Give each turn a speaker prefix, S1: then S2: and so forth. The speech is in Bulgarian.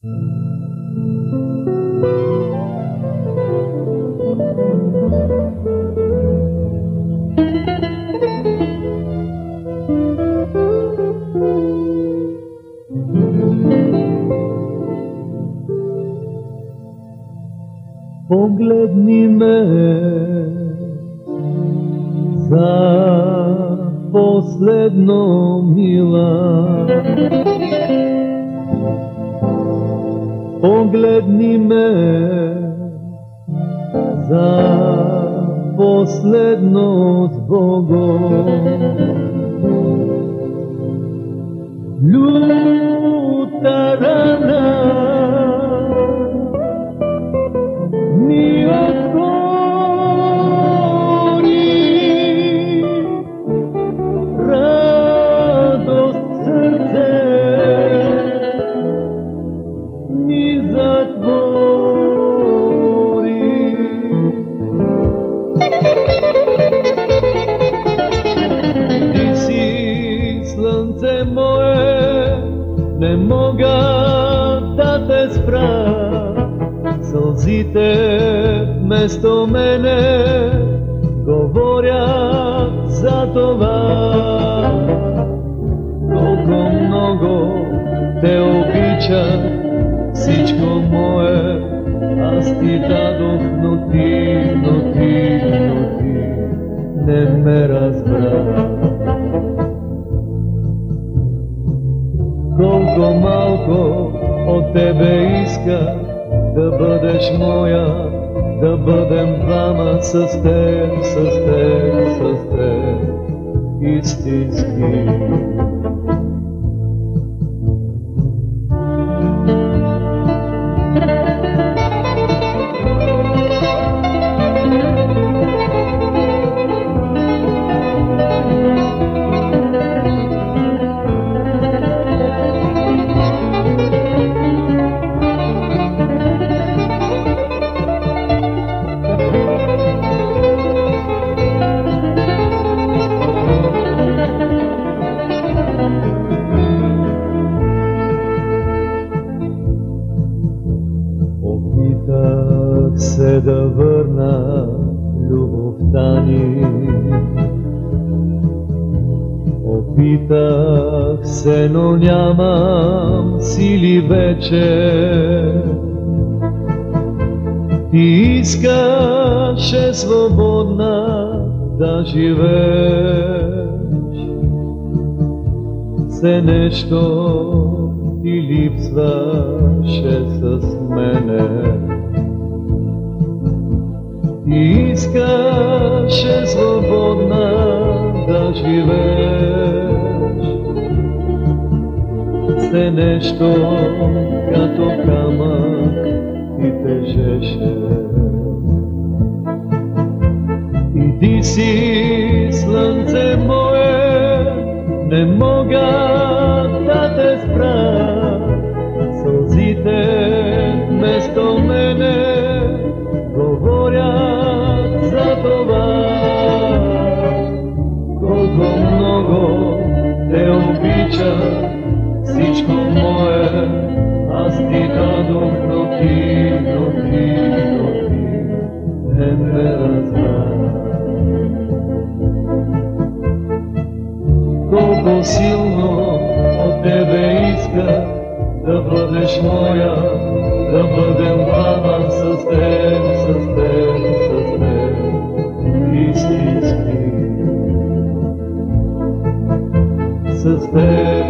S1: Погледни ме за последно, мила. Погледни ме за последно с Богом. Люта рана ми отвори, радост сърце ми затвори. Ти си слънце мое, не мога да те спра. Сълзите вместо мене говорят за това. Колко много те обичах, всичко мое аз ти дадох, но ти не ме разбра. Колко малко от тебе иска да бъдеш моя, да бъдем двама с теб, истински. Опитах се да върна любовта ни, опитах се, но нямам сили вече. Ти искаше свободна да живееш, все нещо ти липсваше с мене. Ти искаше свободна да живееш, все нещо като камък ти тежеше. И ти си слънце мое, не мога да те спра. Сълзите вместо мене говорят за това. Колко много те обичах, всичко мое аз ти дадох, но ти не ме разбра. Колко силно от тебе иска да бъдеш моя, да бъдем двама с теб, истински. С теб,